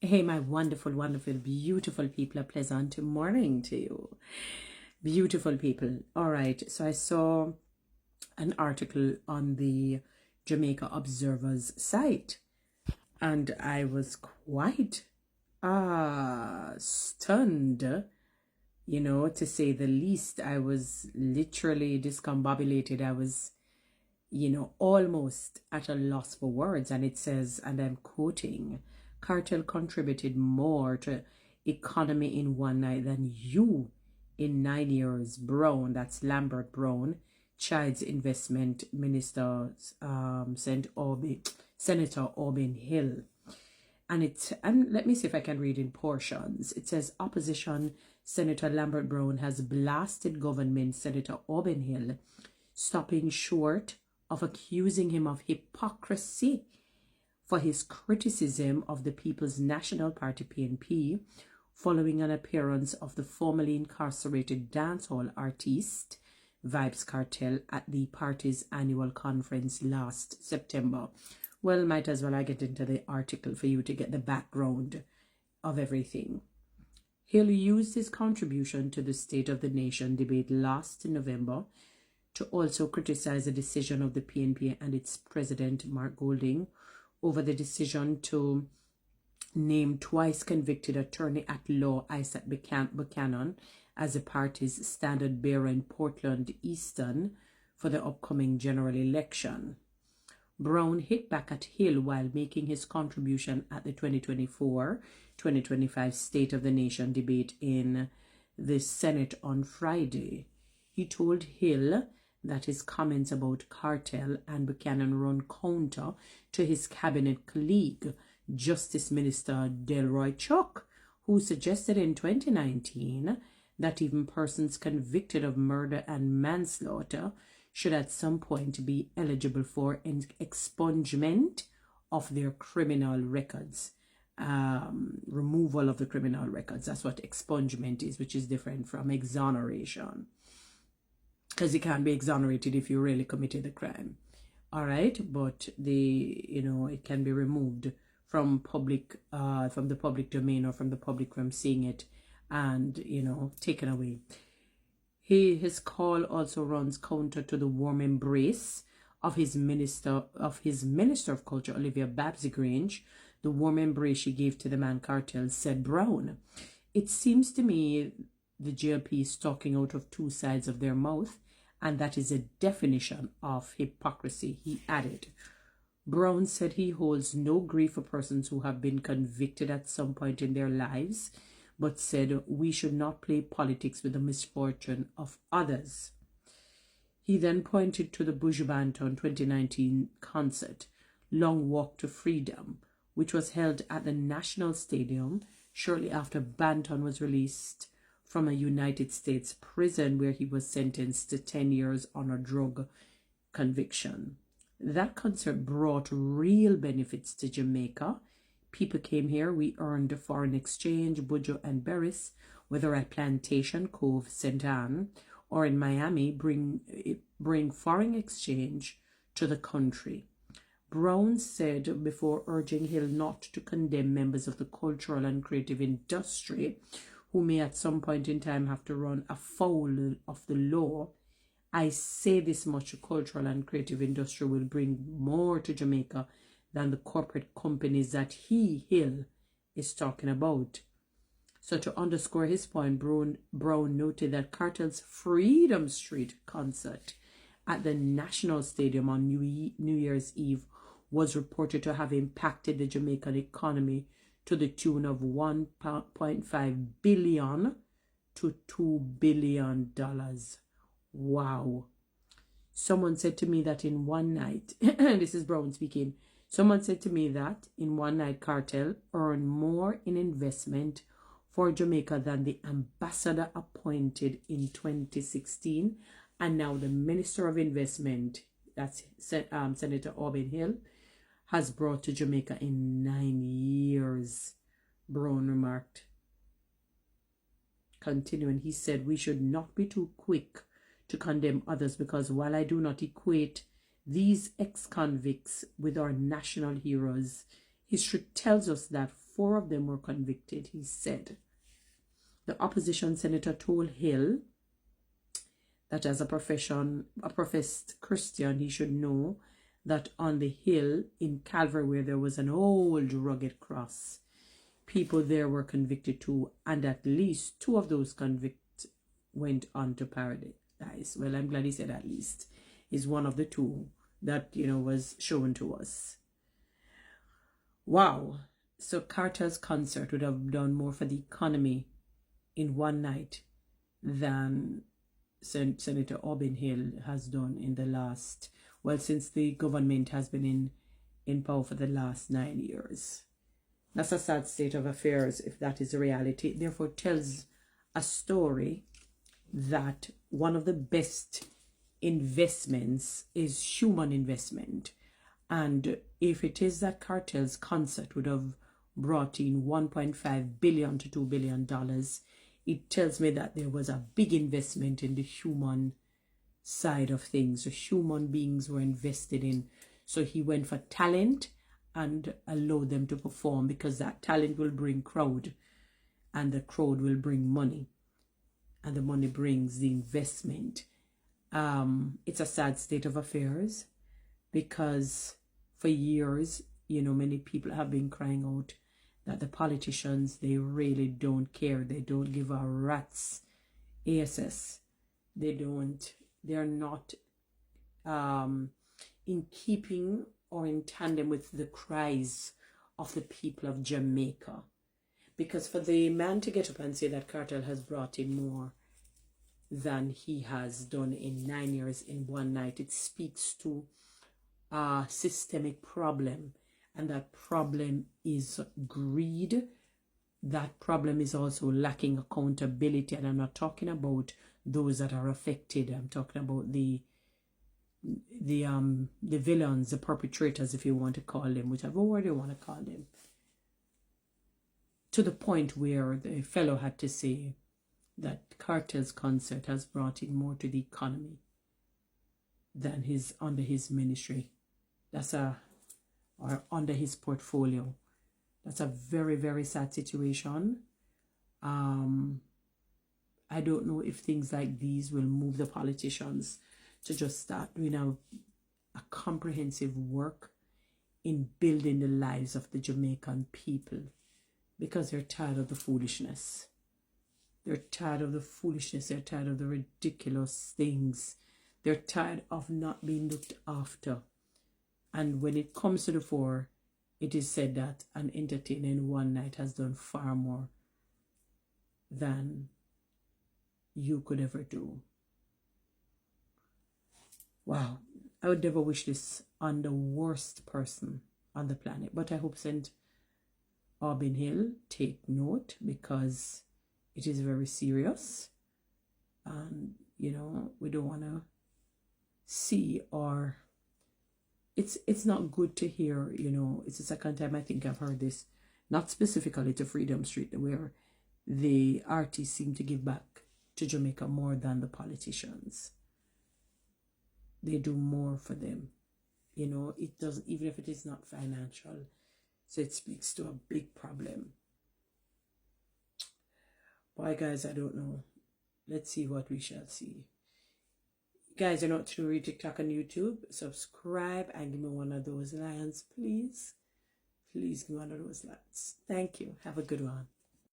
Hey, my wonderful, wonderful, beautiful people, a pleasant morning to you. Beautiful people. All right, so I saw an article on the Jamaica Observer's site, and I was quite stunned, to say the least. I was literally discombobulated. I was, almost at a loss for words. And it says, and I'm quoting, Kartel contributed more to economy in one night than you in 9 years. Brown, that's Lambert Brown, Child's Investment Minister, Senator Aubin Hill. And let me see if I can read in portions. It says opposition Senator Lambert Brown has blasted government Senator Aubin Hill, stopping short of accusing him of hypocrisy for his criticism of the People's National Party PNP following an appearance of the formerly incarcerated dancehall artist Vybz Kartel at the party's annual conference last September. Well, might as well I get into the article for you to get the background of everything. Hill used his contribution to the State of the Nation debate last November to also criticize the decision of the PNP and its president, Mark Golding, over the decision to name twice convicted attorney-at-law Isaac Buchanan as the party's standard bearer in Portland Eastern for the upcoming general election. Brown hit back at Hill while making his contribution at the 2024-2025 State of the Nation debate in the Senate on Friday. He told Hill that his comments about Kartel and Buchanan run counter to his cabinet colleague, Justice Minister Delroy Chuck, who suggested in 2019 that even persons convicted of murder and manslaughter should at some point be eligible for an expungement of their criminal records, removal of the criminal records. That's what expungement is, which is different from exoneration, because you can't be exonerated if you really committed the crime. All right, but it can be removed from the public domain or from the public from seeing it, and taken away. His call also runs counter to the warm embrace of his Minister of Culture, Olivia Babsy-Grange, the warm embrace she gave to the man Kartel, said Brown. It seems to me the GLP is talking out of two sides of their mouth, and that is a definition of hypocrisy, he added. Brown said he holds no grief for persons who have been convicted at some point in their lives, but said we should not play politics with the misfortune of others. He then pointed to the Buju Banton 2019 concert, Long Walk to Freedom, which was held at the National Stadium shortly after Banton was released from a United States prison where he was sentenced to 10 years on a drug conviction. That concert brought real benefits to Jamaica. People came here, we earned foreign exchange, Buju and Berris, whether at Plantation Cove, St. Ann, or in Miami, bring foreign exchange to the country. Brown said before urging Hill not to condemn members of the cultural and creative industry who may at some point in time have to run afoul of the law, I say this much: the cultural and creative industry will bring more to Jamaica than the corporate companies that Hill, is talking about. So to underscore his point, Brown noted that Kartel's Freedom Street concert at the National Stadium on New Year's Eve was reported to have impacted the Jamaican economy to the tune of $1.5 billion to $2 billion. Wow. Someone said to me that in one night, this is Brown speaking, someone said to me that in one night Kartel earned more in investment for Jamaica than the ambassador appointed in 2016, and now the Minister of Investment, that's Senator Aubin Hill, has brought to Jamaica in 9 years, Brown remarked. Continuing, he said, we should not be too quick to condemn others, because while I do not equate these ex-convicts with our national heroes, history tells us that 4 of them were convicted, he said. The opposition senator told Hill that as a professed Christian, he should know that on the hill in Calvary, where there was an old rugged cross, people there were convicted too, and at least 2 of those convicts went on to paradise. Well, I'm glad he said at least. Is one of the 2 that, was shown to us. Wow. So Kartel's concert would have done more for the economy in one night than Senator Auburn Hill has done in the last, since the government has been in power for the last 9 years. That's a sad state of affairs if that is the reality. It therefore tells a story that one of the best investments is human investment. And if it is that Kartel's concert would have brought in $1.5 billion to $2 billion, it tells me that there was a big investment in the human side of things. The human beings were invested in. So he went for talent and allowed them to perform, because that talent will bring crowd, and the crowd will bring money, and the money brings the investment. It's a sad state of affairs, because for years, many people have been crying out that the politicians, they really don't care. They don't give a rat's ass. They're not in keeping or in tandem with the cries of the people of Jamaica. Because for the man to get up and say that Kartel has brought in more than he has done in 9 years in one night, it speaks to a systemic problem. And that problem is greed. That problem is also lacking accountability. And I'm not talking about those that are affected. I'm talking about the villains, the perpetrators, if you want to call them, whichever word you want to call them. To the point where the fellow had to say that Kartel's concert has brought in more to the economy than under his ministry. Or under his portfolio. That's a very, very sad situation. I don't know if things like these will move the politicians to just start doing a comprehensive work in building the lives of the Jamaican people, because they're tired of the foolishness. They're tired of the foolishness. They're tired of the ridiculous things. They're tired of not being looked after. And when it comes to the fore, it is said that an entertainer in one night has done far more than you could ever do. Wow. I would never wish this on the worst person on the planet. But I hope St. Auburn Hill take note, because it is very serious. And, we don't want to see, or it's not good to hear, it's the second time I think I've heard this, not specifically to Freedom Street, where the artists seem to give back to Jamaica more than the politicians. They do more for them. It doesn't, even if it is not financial. So it speaks to a big problem. Boy, guys, I don't know. Let's see what we shall see. Guys, you're not to read TikTok and YouTube. Subscribe and give me one of those lions, please. Please give me one of those lions. Thank you. Have a good one.